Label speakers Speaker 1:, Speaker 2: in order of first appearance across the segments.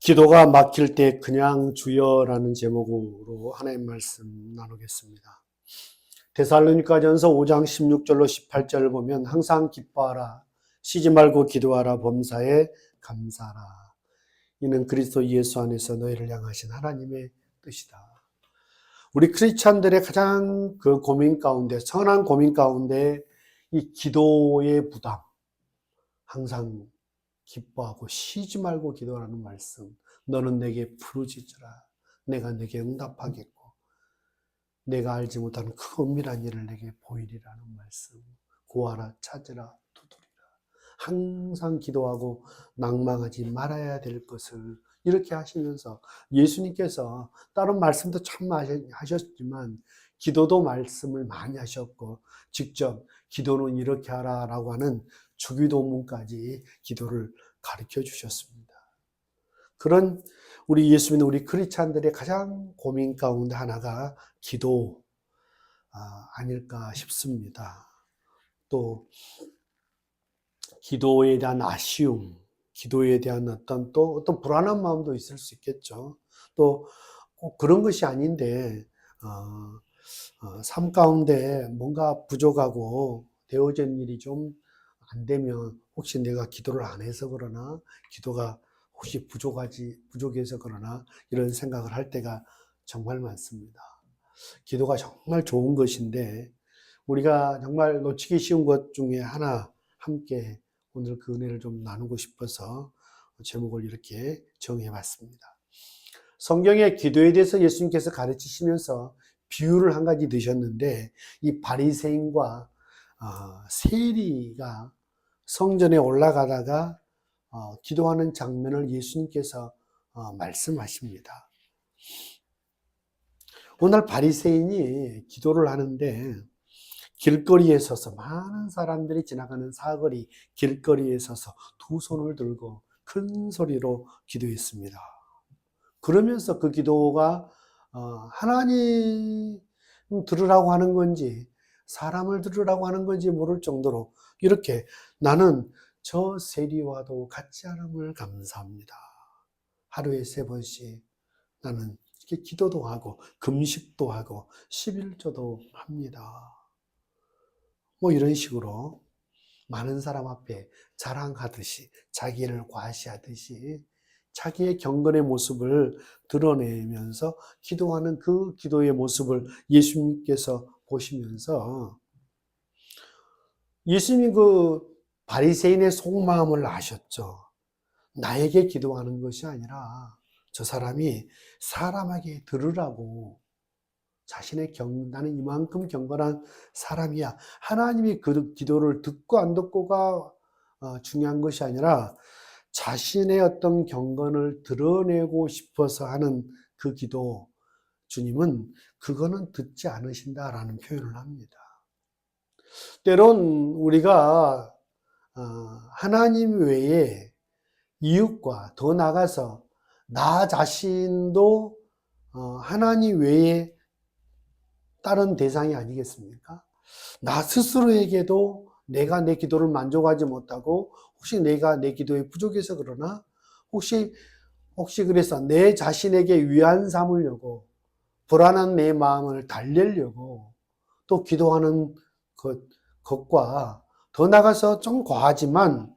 Speaker 1: 기도가 막힐 때 그냥 주여라는 제목으로 하나님 말씀 나누겠습니다. 데살로니가전서 5장 16절로 18절을 보면 항상 기뻐하라, 쉬지 말고 기도하라, 범사에 감사하라. 이는 그리스도 예수 안에서 너희를 향하신 하나님의 뜻이다. 우리 크리스찬들의 가장 그 고민 가운데, 선한 고민 가운데 이 기도의 부담, 항상 기뻐하고 쉬지 말고 기도하라는 말씀. 너는 내게 부르짖으라. 내가 내게 응답하겠고 내가 알지 못하는 그 은밀한 일을 내게 보이리라는 말씀. 구하라, 찾으라, 두드리라. 항상 기도하고 낭망하지 말아야 될 것을 이렇게 하시면서 예수님께서 다른 말씀도 참 하셨지만 기도도 말씀을 많이 하셨고 직접 기도는 이렇게 하라라고 하는 주기도문까지 기도를 가르쳐 주셨습니다. 그런 우리 예수 믿는 우리 크리스찬들의 가장 고민 가운데 하나가 기도 아닐까 싶습니다. 또 기도에 대한 아쉬움, 기도에 대한 어떤 불안한 마음도 있을 수 있겠죠. 또 꼭 그런 것이 아닌데 삶 가운데 뭔가 부족하고 되어진 일이 좀 안 되면 혹시 내가 기도를 안 해서 그러나, 기도가 혹시 부족해서 그러나 이런 생각을 할 때가 정말 많습니다. 기도가 정말 좋은 것인데 우리가 정말 놓치기 쉬운 것 중에 하나 함께 오늘 그 은혜를 좀 나누고 싶어서 제목을 이렇게 정해봤습니다. 성경에 기도에 대해서 예수님께서 가르치시면서 비유를 한 가지 드셨는데 이 바리새인과 세리가 성전에 올라가다가 기도하는 장면을 예수님께서 말씀하십니다. 오늘 바리새인이 기도를 하는데 길거리에 서서 많은 사람들이 지나가는 사거리 길거리에 서서 두 손을 들고 큰 소리로 기도했습니다. 그러면서 그 기도가 하나님 들으라고 하는 건지 사람을 들으라고 하는 건지 모를 정도로 이렇게 나는 저 세리와도 같지 않음을 감사합니다. 하루에 3번씩 나는 이렇게 기도도 하고 금식도 하고 11조도 합니다. 뭐 이런 식으로 많은 사람 앞에 자랑하듯이 자기를 과시하듯이 자기의 경건의 모습을 드러내면서 기도하는 그 기도의 모습을 예수님께서 보시면서 예수님이 그 바리새인의 속마음을 아셨죠. 나에게 기도하는 것이 아니라 저 사람이 사람에게 들으라고 자신의 나는 이만큼 경건한 사람이야. 하나님이 그 기도를 듣고 안 듣고가 중요한 것이 아니라 자신의 어떤 경건을 드러내고 싶어서 하는 그 기도, 주님은 그거는 듣지 않으신다라는 표현을 합니다. 때론 우리가 하나님 외에 이웃과 더 나아가서 나 자신도 하나님 외에 다른 대상이 아니겠습니까? 나 스스로에게도 내가 내 기도를 만족하지 못하고 혹시 내가 내 기도에 부족해서 그러나 혹시 그래서 내 자신에게 위안 삼으려고 불안한 내 마음을 달래려고 또 기도하는 것과 더 나가서 좀 과하지만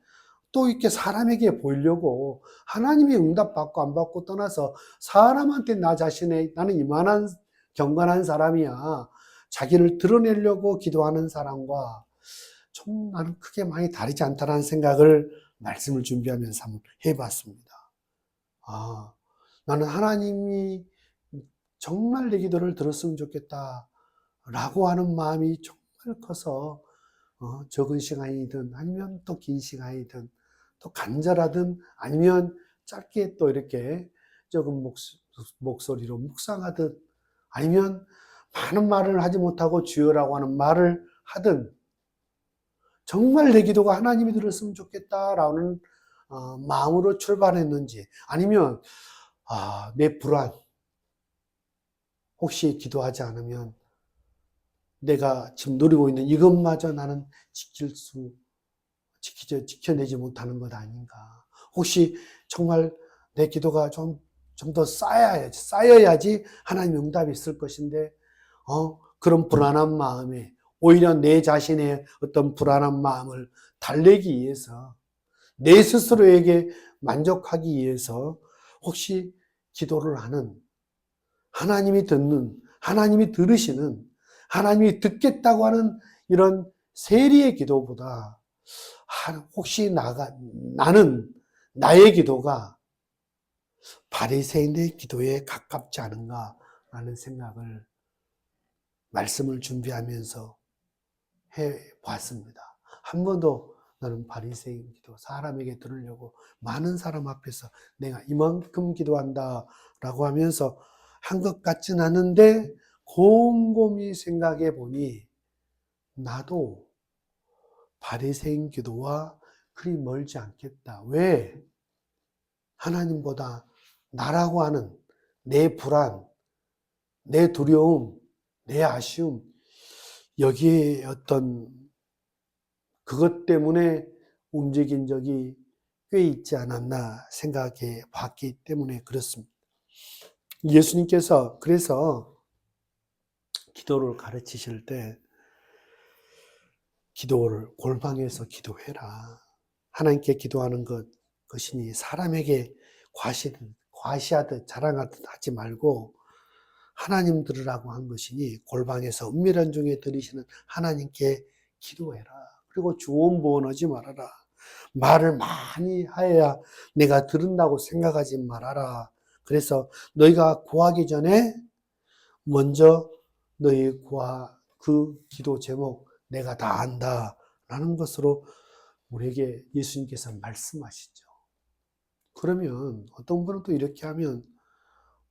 Speaker 1: 또 이렇게 사람에게 보이려고 하나님의 응답받고 안 받고 떠나서 사람한테 나 자신의 나는 이만한 경건한 사람이야 자기를 드러내려고 기도하는 사람과 좀 나는 크게 많이 다르지 않다는 생각을 말씀을 준비하면서 한번 해봤습니다. 나는 하나님이 정말 내 기도를 들었으면 좋겠다 라고 하는 마음이 정말 커서 적은 시간이든 아니면 또 긴 시간이든 또 간절하든 아니면 짧게 또 이렇게 적은 목소리로 묵상하듯 아니면 많은 말을 하지 못하고 주여라고 하는 말을 하든 정말 내 기도가 하나님이 들었으면 좋겠다라는 마음으로 출발했는지 아니면 내 불안 혹시 기도하지 않으면 내가 지금 누리고 있는 이것마저 나는 지켜내지 못하는 것 아닌가. 혹시 정말 내 기도가 좀 더 쌓여야지 하나님 응답이 있을 것인데, 그런 불안한 마음에, 오히려 내 자신의 어떤 불안한 마음을 달래기 위해서, 내 스스로에게 만족하기 위해서 혹시 기도를 하는, 하나님이 듣는, 하나님이 들으시는, 하나님이 듣겠다고 하는 이런 세리의 기도보다 혹시 나는 나의 기도가 바리새인의 기도에 가깝지 않은가라는 생각을 말씀을 준비하면서 해 보았습니다. 한 번도 나는 바리새인 기도, 사람에게 들으려고 많은 사람 앞에서 내가 이만큼 기도한다라고 하면서 한 것 같진 않은데, 곰곰이 생각해 보니 나도 바리새인 기도와 그리 멀지 않겠다. 왜? 하나님보다 나라고 하는 내 불안, 내 두려움, 내 아쉬움, 여기에 어떤 그것 때문에 움직인 적이 꽤 있지 않았나 생각해 봤기 때문에 그렇습니다. 예수님께서 그래서 기도를 가르치실 때 기도를 골방에서 기도해라. 하나님께 기도하는 것이니 사람에게 과시하듯 자랑하듯 하지 말고 하나님 들으라고 한 것이니 골방에서 은밀한 중에 들으시는 하나님께 기도해라. 그리고 주원부원하지 말아라. 말을 많이 하여야 내가 들은다고 생각하지 말아라. 그래서 너희가 구하기 전에 먼저 그 기도 제목 내가 다 안다 라는 것으로 우리에게 예수님께서 말씀하시죠. 그러면 어떤 분은 또 이렇게 하면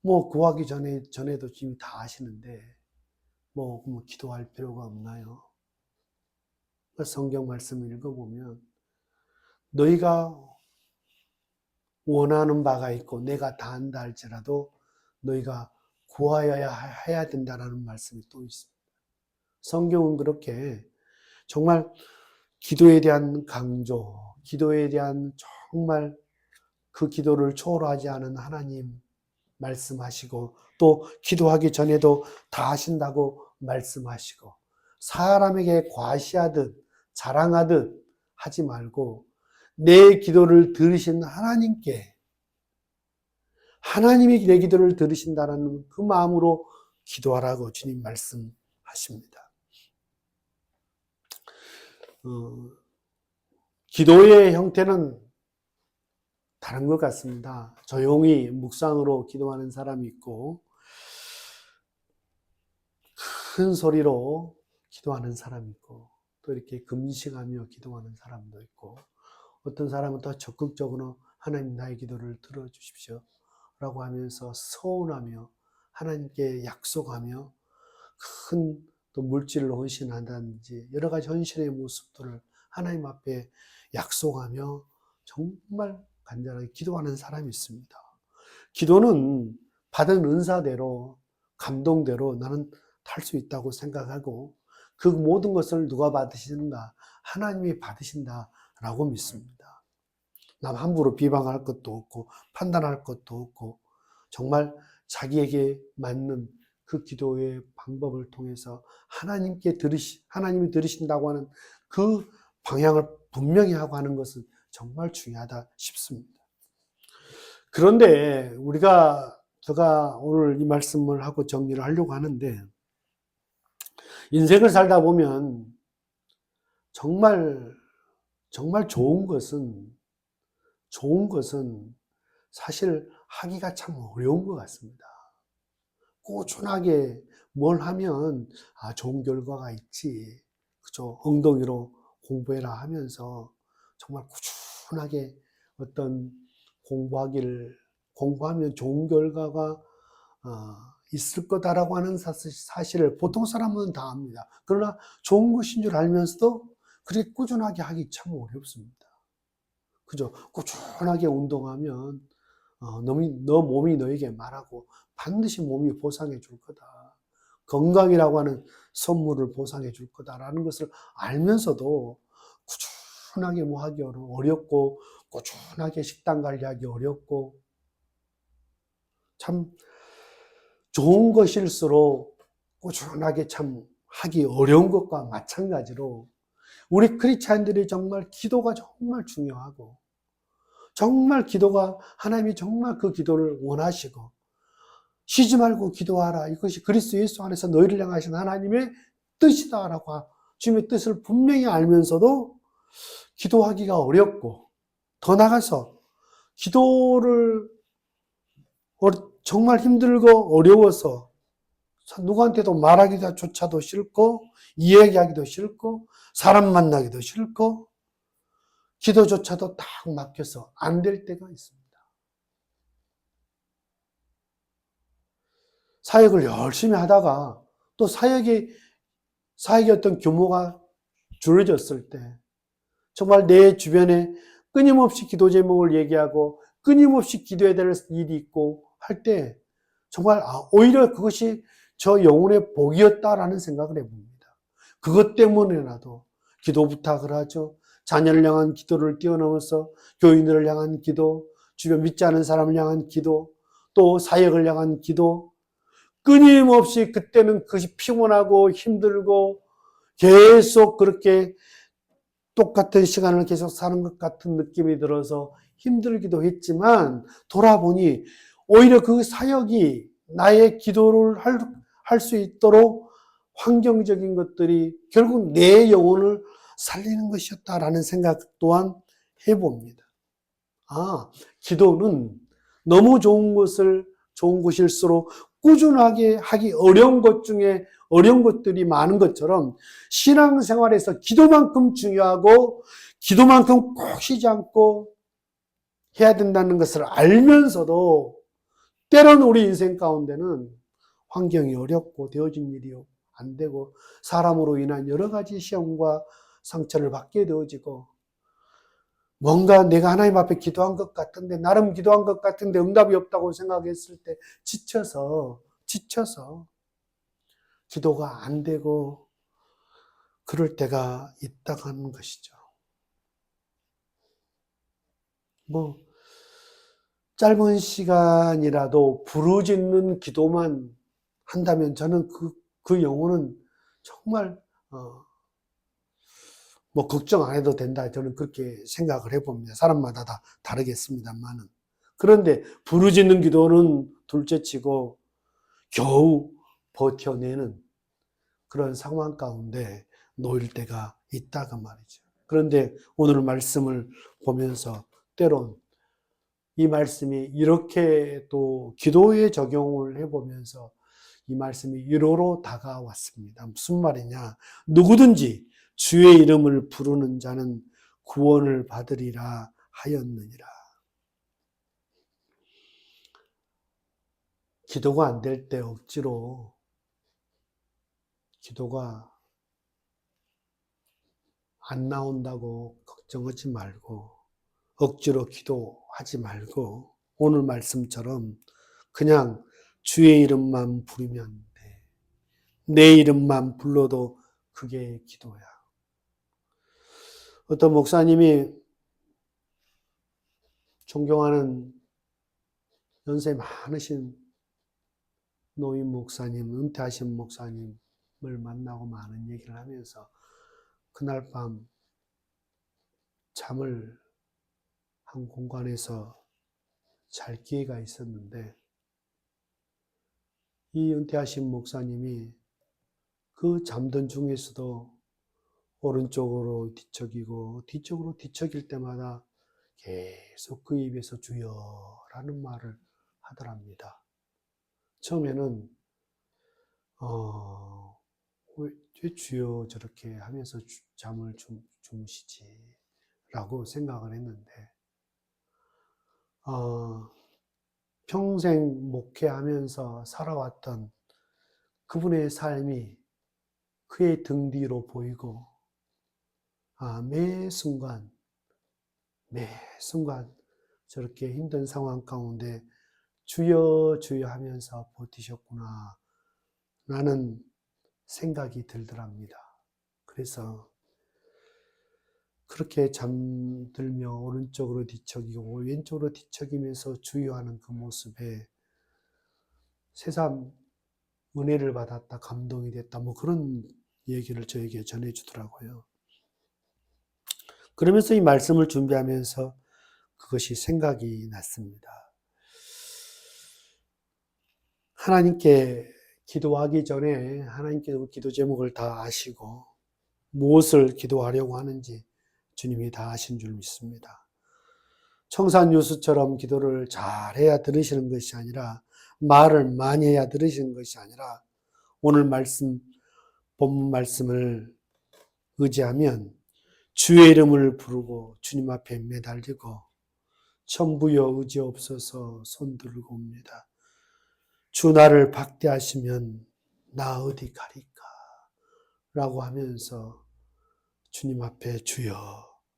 Speaker 1: 구하기 전에도 이미 다 아시는데 기도할 필요가 없나요? 성경 말씀을 읽어보면 너희가 원하는 바가 있고 내가 다 한다 할지라도 너희가 구하여야 해야 된다라는 말씀이 또 있습니다. 성경은 그렇게 정말 기도에 대한 강조, 기도에 대한 정말 그 기도를 초월하지 않은 하나님 말씀하시고, 또 기도하기 전에도 다 하신다고 말씀하시고, 사람에게 과시하듯 자랑하듯 하지 말고 내 기도를 들으신 하나님께, 하나님이 내 기도를 들으신다는 그 마음으로 기도하라고 주님 말씀하십니다. 기도의 형태는 다른 것 같습니다. 조용히 묵상으로 기도하는 사람이 있고, 큰 소리로 기도하는 사람이 있고, 또 이렇게 금식하며 기도하는 사람도 있고, 어떤 사람은 더 적극적으로 하나님 나의 기도를 들어주십시오 라고 하면서 서운하며 하나님께 약속하며 큰 또 물질을 헌신한다든지 여러 가지 헌신의 모습들을 하나님 앞에 약속하며 정말 간절하게 기도하는 사람이 있습니다. 기도는 받은 은사대로, 감동대로 나는 할 수 있다고 생각하고, 그 모든 것을 누가 받으시는가? 하나님이 받으신다라고 믿습니다. 남 함부로 비방할 것도 없고 판단할 것도 없고, 정말 자기에게 맞는 그 기도의 방법을 통해서 하나님이 들으신다고 하는 그 방향을 분명히 하고 하는 것은 정말 중요하다 싶습니다. 그런데 제가 오늘 이 말씀을 하고 정리를 하려고 하는데, 인생을 살다 보면 정말 좋은 것은 사실 하기가 참 어려운 것 같습니다. 꾸준하게 뭘 하면 좋은 결과가 있지, 그죠? 엉덩이로 공부해라 하면서 정말 꾸준하게 어떤 공부하면 좋은 결과가 있을 거다라고 하는 사실을 보통 사람은 다 압니다. 그러나 좋은 것인 줄 알면서도 그렇게 꾸준하게 하기 참 어렵습니다. 그죠? 꾸준하게 운동하면 너 몸이 너에게 말하고 반드시 몸이 보상해 줄 거다. 건강이라고 하는 선물을 보상해 줄 거다라는 것을 알면서도 꾸준하게 하기 어렵고, 꾸준하게 식단 관리하기 어렵고, 참 좋은 것일수록 꾸준하게 참 하기 어려운 것과 마찬가지로 우리 크리스찬들이 정말 기도가 정말 중요하고 정말 기도가 하나님이 정말 그 기도를 원하시고 쉬지 말고 기도하라. 이것이 그리스도 예수 안에서 너희를 향하신 하나님의 뜻이다라고 주님의 뜻을 분명히 알면서도 기도하기가 어렵고 더 나아가서 기도를 정말 힘들고 어려워서 누구한테도 말하기조차도 싫고 이야기하기도 싫고 사람 만나기도 싫고 기도조차도 딱 막혀서 안 될 때가 있습니다. 사역을 열심히 하다가 또 사역의 어떤 규모가 줄어졌을 때 정말 내 주변에 끊임없이 기도 제목을 얘기하고 끊임없이 기도해야 될 일이 있고 할 때 정말 오히려 그것이 저 영혼의 복이었다라는 생각을 해봅니다. 그것 때문에라도 기도 부탁을 하죠. 자녀를 향한 기도를 뛰어넘어서 교인들을 향한 기도, 주변 믿지 않은 사람을 향한 기도, 또 사역을 향한 기도, 끊임없이 그때는 그것이 피곤하고 힘들고 계속 그렇게 똑같은 시간을 계속 사는 것 같은 느낌이 들어서 힘들기도 했지만 돌아보니 오히려 그 사역이 나의 기도를 할 수 있도록 환경적인 것들이 결국 내 영혼을 살리는 것이었다라는 생각 또한 해봅니다. 기도는 너무 좋은 것일수록 꾸준하게 하기 어려운 것 중에 어려운 것들이 많은 것처럼 신앙생활에서 기도만큼 중요하고 기도만큼 꼭 쉬지 않고 해야 된다는 것을 알면서도 때로는 우리 인생 가운데는 환경이 어렵고 되어진 일이 안 되고 사람으로 인한 여러 가지 시험과 상처를 받게 되어지고 뭔가 내가 하나님 앞에 기도한 것 같은데 나름 기도한 것 같은데 응답이 없다고 생각했을 때 지쳐서 기도가 안 되고 그럴 때가 있다고 하는 것이죠. 짧은 시간이라도 부르짖는 기도만 한다면 저는 그 영혼은 정말 걱정 안 해도 된다. 저는 그렇게 생각을 해봅니다. 사람마다 다 다르겠습니다만은. 그런데 부르짖는 기도는 둘째치고 겨우 버텨내는 그런 상황 가운데 놓일 때가 있다가 말이죠. 그런데 오늘 말씀을 보면서 때론 이 말씀이 이렇게 또 기도에 적용을 해보면서 이 말씀이 위로로 다가왔습니다. 무슨 말이냐? 누구든지 주의 이름을 부르는 자는 구원을 받으리라 하였느니라. 기도가 안 될 때 억지로 기도가 안 나온다고 걱정하지 말고 억지로 기도하지 말고 오늘 말씀처럼 그냥 주의 이름만 부르면 돼. 내 이름만 불러도 그게 기도야. 어떤 목사님이 존경하는 연세 많으신 노인 목사님, 은퇴하신 목사님을 만나고 많은 얘기를 하면서 그날 밤 잠을 한 공간에서 잘 기회가 있었는데 이 은퇴하신 목사님이 그 잠든 중에서도 오른쪽으로 뒤척이고 뒤쪽으로 뒤척일 때마다 계속 그 입에서 주여라는 말을 하더랍니다. 처음에는 왜 주여 저렇게 하면서 잠을 주무시지 라고 생각을 했는데 평생 목회하면서 살아왔던 그분의 삶이 그의 등 뒤로 보이고 매 순간 저렇게 힘든 상황 가운데 주여 주여 하면서 버티셨구나 라는 생각이 들더랍니다. 그래서 그렇게 잠들며 오른쪽으로 뒤척이고 왼쪽으로 뒤척이면서 주여하는 그 모습에 새삼 은혜를 받았다, 감동이 됐다, 뭐 그런 얘기를 저에게 전해주더라고요. 그러면서 이 말씀을 준비하면서 그것이 생각이 났습니다. 하나님께 기도하기 전에 하나님께 기도 제목을 다 아시고 무엇을 기도하려고 하는지 주님이 다 아신 줄 믿습니다. 청산유수처럼 기도를 잘해야 들으시는 것이 아니라 말을 많이 해야 들으시는 것이 아니라 오늘 본문 말씀을 의지하면 주의 이름을 부르고 주님 앞에 매달리고 천부여 의지없어서 손 들고 옵니다. 주 나를 박대하시면 나 어디 가리까? 라고 하면서 주님 앞에 주여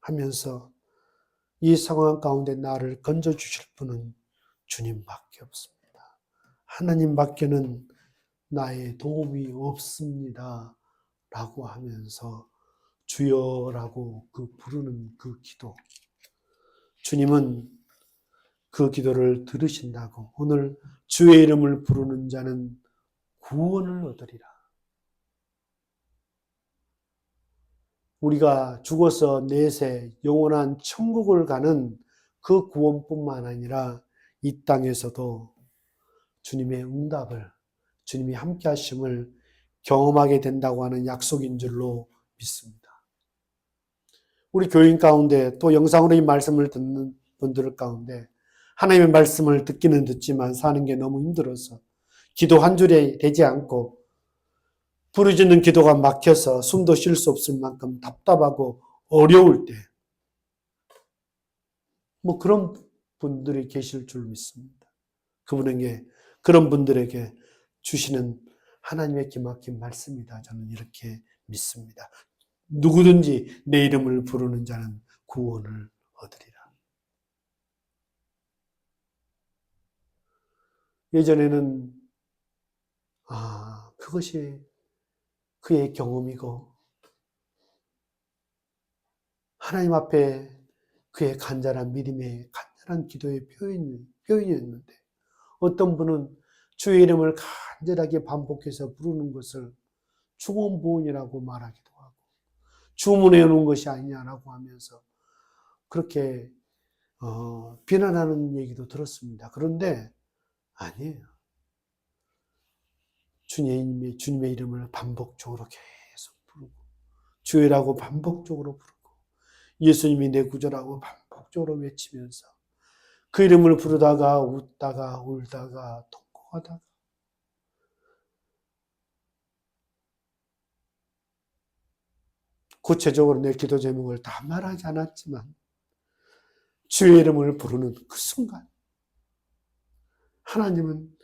Speaker 1: 하면서 이 상황 가운데 나를 건져주실 분은 주님밖에 없습니다. 하나님밖에는 나의 도움이 없습니다. 라고 하면서 주여라고 부르는 그 기도. 주님은 그 기도를 들으신다고 오늘 주의 이름을 부르는 자는 구원을 얻으리라. 우리가 죽어서 내세 영원한 천국을 가는 그 구원뿐만 아니라 이 땅에서도 주님의 응답을, 주님이 함께 하심을 경험하게 된다고 하는 약속인 줄로 믿습니다. 우리 교인 가운데 또 영상으로 이 말씀을 듣는 분들 가운데 하나님의 말씀을 듣기는 듣지만 사는 게 너무 힘들어서 기도 한 줄에 되지 않고 부르짖는 기도가 막혀서 숨도 쉴 수 없을 만큼 답답하고 어려울 때 뭐 그런 분들이 계실 줄 믿습니다. 그런 분들에게 주시는 하나님의 기막힌 말씀이다. 저는 이렇게 믿습니다. 누구든지 내 이름을 부르는 자는 구원을 얻으리라. 예전에는 그것이 그의 경험이고 하나님 앞에 그의 간절한 믿음의 간절한 기도의 표현이었는데 어떤 분은 주의 이름을 간절하게 반복해서 부르는 것을 중언부언이라고 말하기도 하고 주문해 놓은 것이 아니냐라고 하면서 그렇게 비난하는 얘기도 들었습니다. 그런데 아니에요. 주님의 이름을 반복적으로 계속 부르고 주여라고 반복적으로 부르고 예수님이 내 구주라고 반복적으로 외치면서 그 이름을 부르다가 웃다가 울다가 통곡하다가 구체적으로 내 기도 제목을 다 말하지 않았지만 주의 이름을 부르는 그 순간 하나님은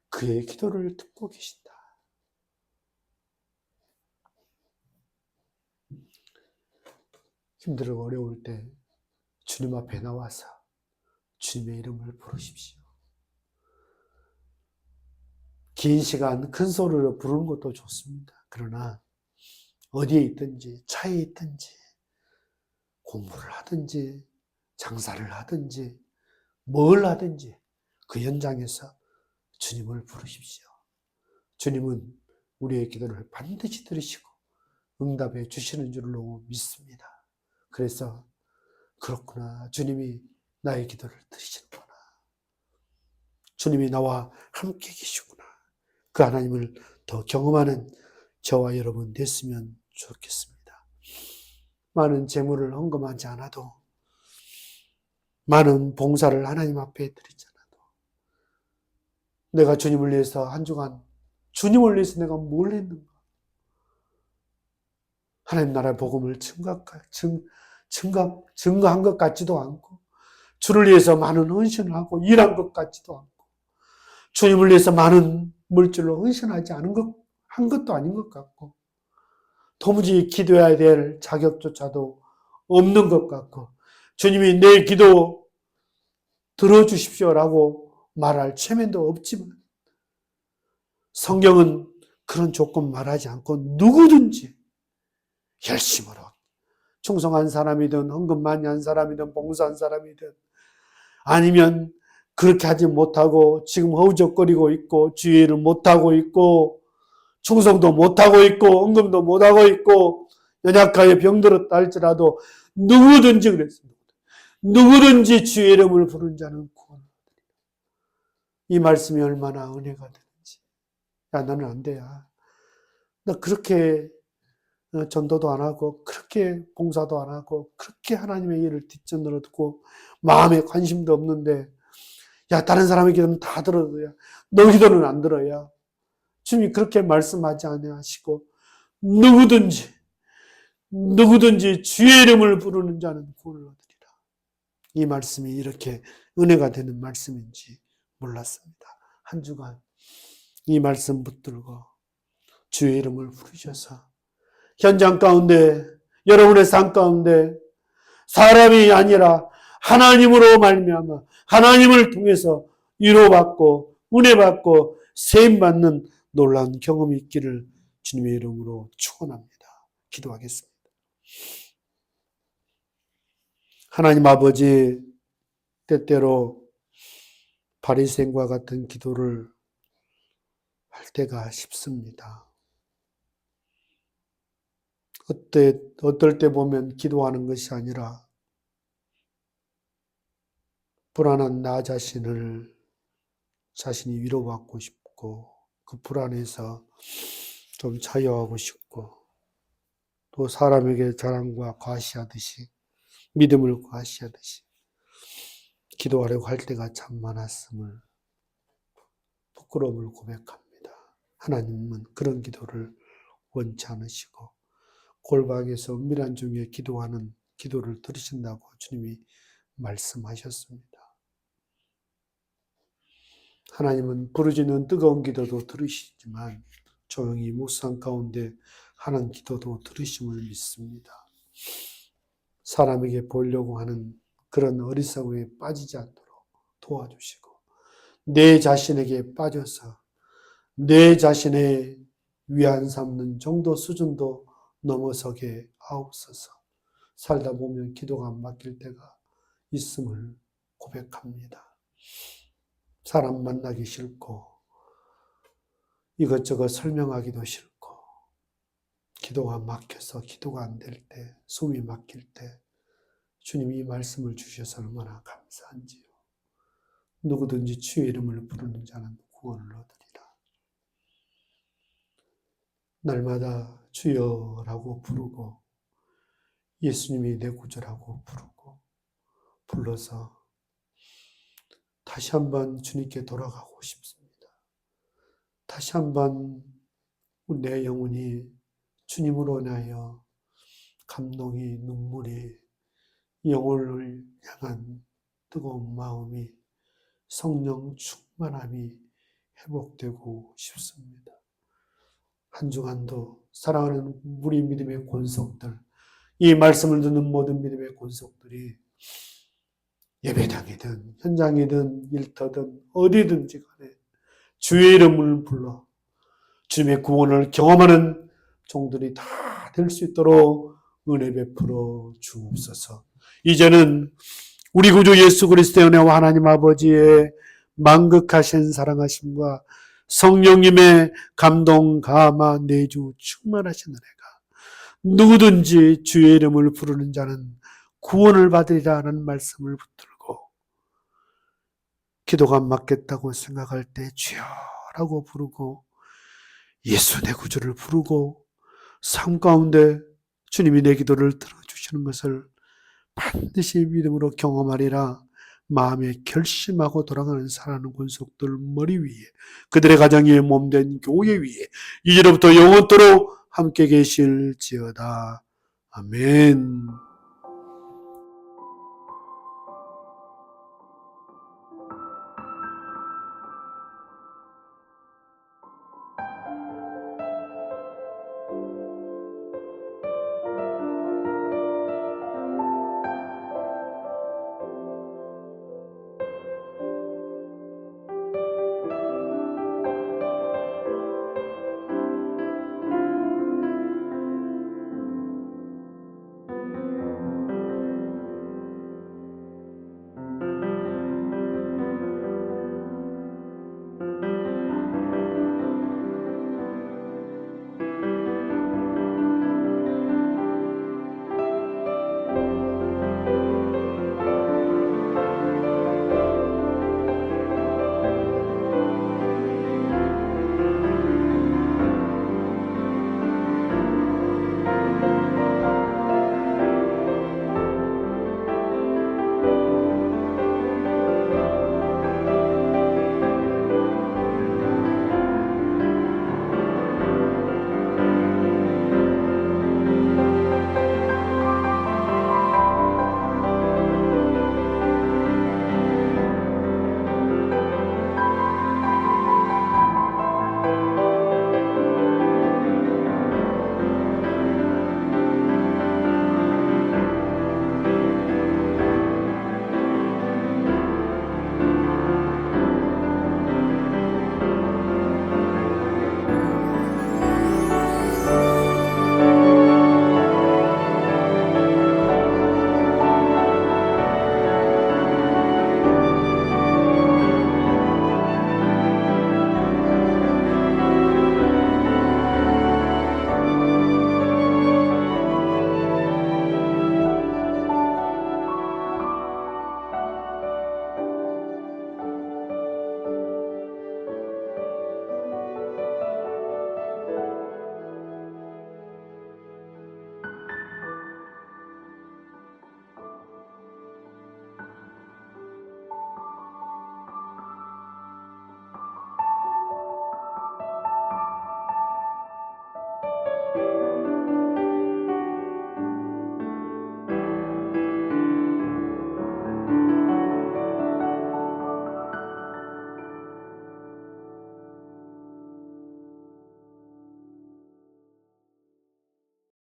Speaker 1: 그의 기도를 듣고 계신다. 힘들고 어려울 때 주님 앞에 나와서 주님의 이름을 부르십시오. 긴 시간 큰 소리로 부르는 것도 좋습니다. 그러나 어디에 있든지 차에 있든지 공부를 하든지 장사를 하든지 뭘 하든지 그 현장에서 주님을 부르십시오. 주님은 우리의 기도를 반드시 들으시고 응답해 주시는 줄로 믿습니다. 그래서 그렇구나. 주님이 나의 기도를 들으시는구나. 주님이 나와 함께 계시구나. 그 하나님을 더 경험하는 저와 여러분 됐으면 좋겠습니다. 많은 재물을 헌금하지 않아도 많은 봉사를 하나님 앞에 드리지 않아도 내가 주님을 위해서 한 주간 주님을 위해서 내가 뭘 했는가? 하나님 나라의 복음을 증거한 것 같지도 않고 주를 위해서 많은 헌신을 하고 일한 것 같지도 않고 주님을 위해서 많은 물질로 헌신하지 한 것도 아닌 것 같고 도무지 기도해야 될 자격조차도 없는 것 같고 주님이 내 기도 들어주십시오라고 말할 체면도 없지만 성경은 그런 조건 말하지 않고 누구든지 열심으로 충성한 사람이든 헌금 많이 한 사람이든 봉사한 사람이든 아니면 그렇게 하지 못하고 지금 허우적거리고 있고 주의를 못하고 있고 충성도 못하고 있고 은금도 못하고 있고 연약하여 병들었다 할지라도 누구든지 그랬습니다. 누구든지 주의 이름을 부르는 자는 구원을 얻으리라. 이 말씀이 얼마나 은혜가 되는지. 야, 나는 안 돼. 나 그렇게 전도도 안 하고 그렇게 봉사도 안 하고 그렇게 하나님의 일을 뒷전으로 듣고 마음에 관심도 없는데 야, 다른 사람의 기도는 다 들어도야 너 기도는 안 들어야. 주님이 그렇게 말씀하지 아니하시고 누구든지 주의 이름을 부르는 자는 구원을 얻으리라. 이 말씀이 이렇게 은혜가 되는 말씀인지 몰랐습니다. 한 주간 이 말씀 붙들고 주의 이름을 부르셔서 현장 가운데 여러분의 삶 가운데 사람이 아니라 하나님으로 말미암아 하나님을 통해서 위로받고 은혜받고 세임받는 놀라운 경험이 있기를 주님의 이름으로 축원합니다. 기도하겠습니다. 하나님 아버지, 때때로 바리새인과 같은 기도를 할 때가 싶습니다. 어떨 때 보면 기도하는 것이 아니라 불안한 나 자신이 위로받고 싶고 그 불안에서 좀 자유하고 싶고 또 사람에게 자랑과 과시하듯이 믿음을 과시하듯이 기도하려고 할 때가 참 많았음을 부끄러움을 고백합니다. 하나님은 그런 기도를 원치 않으시고 골방에서 은밀한 중에 기도하는 기도를 들으신다고 주님이 말씀하셨습니다. 하나님은 부르짖는 뜨거운 기도도 들으시지만 조용히 묵상 가운데 하는 기도도 들으심을 믿습니다. 사람에게 보이려고 하는 그런 어리석음에 빠지지 않도록 도와주시고 내 자신에게 빠져서 내 자신의 위안 삼는 정도 수준도 넘어서게 하옵소서. 살다 보면 기도가 안 막힐 때가 있음을 고백합니다. 사람 만나기 싫고 이것저것 설명하기도 싫고 기도가 막혀서 기도가 안 될 때, 숨이 막힐 때 주님이 이 말씀을 주셔서 얼마나 감사한지요. 누구든지 주의 이름을 부르는 자는 구원을 얻으리라. 날마다 주여라고 부르고 예수님이 내 구주라고 부르고 불러서 다시 한번 주님께 돌아가고 싶습니다. 다시 한번 내 영혼이 주님으로 인하여 감동이 눈물이 영혼을 향한 뜨거운 마음이 성령 충만함이 회복되고 싶습니다. 한 주간도 사랑하는 우리 믿음의 권속들, 이 말씀을 듣는 모든 믿음의 권속들이 예배당이든 현장이든 일터든 어디든지 간에 주의 이름을 불러 주님의 구원을 경험하는 종들이 다 될 수 있도록 은혜 베풀어 주옵소서. 이제는 우리 구주 예수 그리스도의 은혜와 하나님 아버지의 만극하신 사랑하심과 성령님의 감동, 감화, 내주 충만하신 은혜가 누구든지 주의 이름을 부르는 자는 구원을 받으리라는 말씀을 붙들고 기도가 안 맞겠다고 생각할 때 주여라고 부르고 예수 내 구주를 부르고 삶 가운데 주님이 내 기도를 들어주시는 것을 반드시 믿음으로 경험하리라 마음에 결심하고 돌아가는 사랑하는 권속들 머리 위에 그들의 가정 위에 몸된 교회 위에 이제로부터 영원토록 함께 계실지어다. 아멘.